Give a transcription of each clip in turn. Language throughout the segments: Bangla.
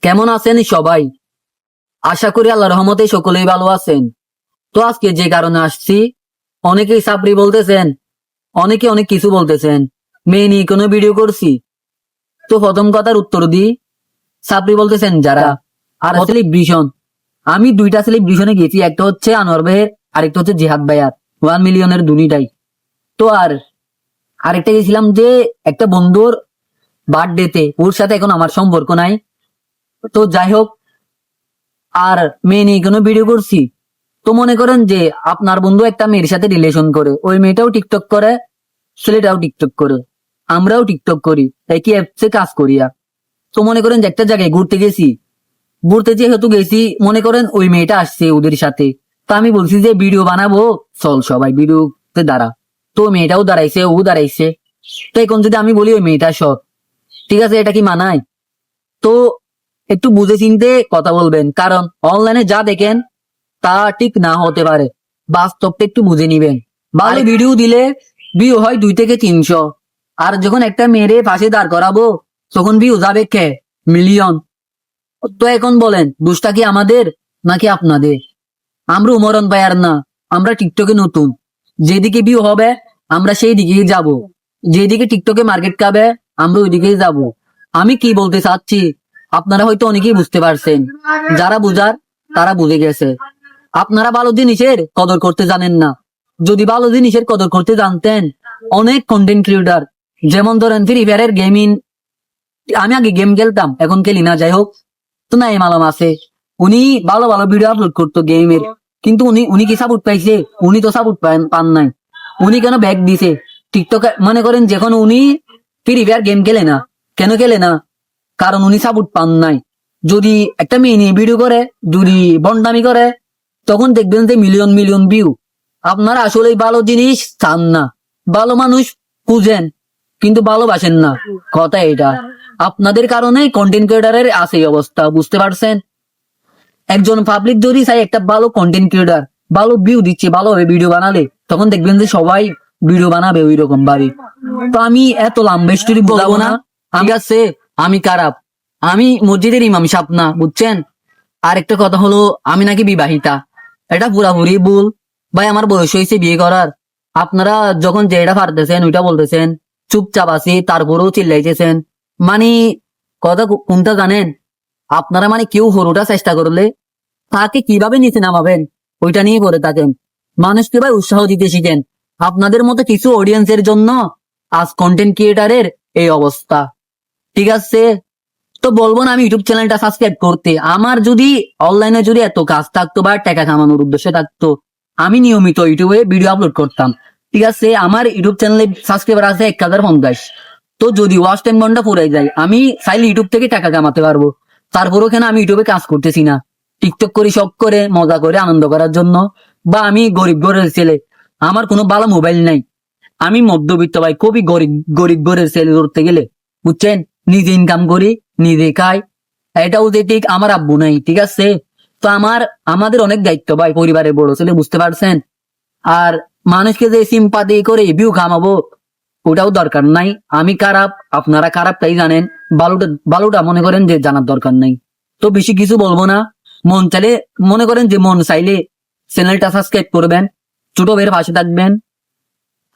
কেমন আছেন সবাই? আশা করি আল্লাহর রহমতে সকলেই ভালো আছেন। তো আজকে যে কারণে আসছি, অনেকেই সাপড়ি বলতেছেন, অনেকে অনেক কিছু বলতেছেন, মেয়ে নিয়ে কোনো ভিডিও করছি। তো প্রথম কথার উত্তর দিই, সাপড়ি বলতেছেন যারা, আর সেলিব্রেশন, আমি দুইটা সেলিব্রেশনে গেছি, একটা হচ্ছে আনোয়ার ভাইয়ের, আরেকটা হচ্ছে জিহাদ ভাইয়ার, 1 মিলিয়নের দুনিটাই। তো আরেকটা গেছিলাম যে একটা বন্ধুর বার্থডেতে, ওর সাথে এখন আমার সম্পর্ক নাই। তো যাই হোক, আর মেয়ে নিয়ে কোনো ভিডিও করছি। তো মনে করেন যে আপনার বন্ধু একটা মেয়ের সাথে রিলেশন করে, ওই মেয়েটাও টিকটক করে, ছেলেটাও টিকটক করে, আমরাও টিকটক করি, একই অ্যাপসে কাজ করিয়া। তো মনে করেন যে একটা জায়গায় ঘুরতে গেছি, ঘুরতে যেহেতু গেছি, মনে করেন ওই মেয়েটা আসছে ওদের সাথে। তো আমি বলছি যে ভিডিও বানাবো, চল সবাই ভিডিওতে দাঁড়া। তো মেয়েটাও দাঁড়াইছে, ও দাঁড়াইছে। তো এখন যদি আমি বলি ওই মেয়েটা সৎ, ঠিক আছে, এটা কি মানায়? তো একটু বুঝে চিনতে কথা বলবেন, কারণ অনলাইনে যা দেখেন তা ঠিক না হতে পারে। বাস্তবটা একটু বুঝে নিবেন। ভালো ভিডিও দিলে ভিউ হয় 2 থেকে 300, আর যখন একটা মেরে পাশে দাঁড় করাবো, তখন ভিউ যাবে মিলিয়ন। তো এখন বলেন, দোষটা কি আমাদের নাকি আপনাদের? আমরা উমরন ভাইয়ার না, আমরা টিকটকে নতুন। যেদিকে ভিউ হবে আমরা সেই দিকেই যাব, যেদিকে টিকটকে মার্কেট খাবে আমরা ওই দিকেই যাব। আমি কি বলতে চাচ্ছি আপনারা হয়তো অনেকেই বুঝতে পারছেন, যারা বুঝার তারা বুঝে গেছে। আপনারা ভালো জিনিসের কদর করতে জানেন না। যদি ভালো জিনিসের কদর করতে জানতেন, অনেক কন্টেন্ট ক্রিয়েটর, যেমন ধরেন ফ্রি ফায়ারের গেমিং, আমি আগে গেম খেলতাম, এখন খেলি না, যাই হোক। তো না, মালাম আছে, উনি ভালো ভালো ভিডিও আপলোড করতো গেমের, কিন্তু উনি উনি কি সাপোর্ট পাইছে? উনি তো সাপোর্ট পান নাই। উনি কেন ব্যাক দিছে টিকটকে? মনে করেন যখন উনি ফ্রি ফায়ার গেম খেলে না, কেন খেলে না? কারণ উনি সাপোর্ট পান নাই। যদি একটা মেয়ে নিয়ে ভিডিও করে, যদি বন্ডামি করে, তখন দেখবেন যে মিলিয়ন মিলিয়ন ভিউ। আপনারা আসলে ভালো জিনিস চান না, ভালো মানুষ খুঁজেন কিন্তু ভালোবাসেন না, কথা এটা। আপনাদের কারণে কন্টেন্ট ক্রিয়েটারের আছে এই অবস্থা, বুঝতে পারছেন? একজন পাবলিক যদি চাই একটা ভালো কন্টেন্ট ক্রিয়েটার, ভালো ভিউ দিচ্ছে, ভালোভাবে ভিডিও বানালে, তখন দেখবেন যে সবাই ভিডিও বানাবে ওই রকম ভাবে। তো আমি এত লম্বা স্টোরি বলবো না। আমি আছে, আমি খারাপ, আমি মসজিদের ইমাম সাহেব না, বুঝছেন? আর একটা কথা হলো, আমি নাকি বিবাহিতা, এটা পুরাপুরি ভুল। ভাই, আমার বয়স হয়েছে বিয়ে করার। আপনারা যখন যেটা পারতেছেন ওইটা বলতেছেন, চুপচাপ আছি তারপরেও চিল্লাইতেছেন। মানে কথা কোনটা জানেন? আপনারা মানে কেউ হরোটা চেষ্টা করলে তাকে কিভাবে নিচে নামাবেন ওইটা নিয়ে করে থাকেন। মানুষকে ভাই উৎসাহ দিতে শিখেন। আপনাদের মতো কিছু অডিয়েন্সের জন্য আজ কন্টেন্ট ক্রিয়েটারের এই অবস্থা, ঠিক আছে? তো বলবো না আমি ইউটিউব চ্যানেলটা সাবস্ক্রাইব করতে। আমার যদি অনলাইনে যদি এত কাজ থাকতো বা টাকা কামানোর উদ্দেশ্য থাকতো, আমি নিয়মিত ইউটিউবে ভিডিও আপলোড করতাম, ঠিক আছে? আমার ইউটিউব চ্যানেলে সাবস্ক্রাইবার আছে 1050। তো যদি ওয়াচ টাইম ঘন্টা পড়ে যায়, আমি চাইলে ইউটিউব থেকে টাকা কামাতে পারবো। তারপরও কেন আমি ইউটিউবে কাজ করতেছি না? টিকটক করি শখ করে, মজা করে, আনন্দ করার জন্য। বা আমি গরিব ঘরের ছেলে, আমার কোনো ভালো মোবাইল নাই, আমি মধ্যবিত্ত ভাই, খুবই গরিব গরিব ঘরের ছেলে ধরতে গেলে, বুঝছেন? নিজে ইনকাম করি, নিজে খাই, এটাও যে ঠিক আমার আব্বু নাই, ঠিক আছে? তো আমাদের অনেক দায়িত্ব ভাই, পরিবারের বড় ছেলে, বুঝতে পারছেন? আর মানুষকে যে সিম্পাথি করে ভিউ কামাবো, ওটাও দরকার নাই। আমি খারাপ, আপনারা খারাপ তাই জানেন, ভালোটা ভালোটা মনে করেন যে জানার দরকার নাই। তো বেশি কিছু বলবো না। মন চাইলে, মনে করেন যে মন চাইলে চ্যানেলটা সাবস্ক্রাইব করবেন, ছোট ভাইয়ের পাশে থাকবেন।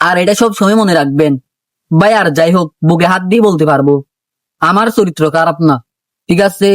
আর এটা সব সময় মনে রাখবেন ভাই, আর যাই হোক, বুকে হাত দিয়ে বলতে পারবো, আমার চরিত্র খারাপ না, ঠিক আছে?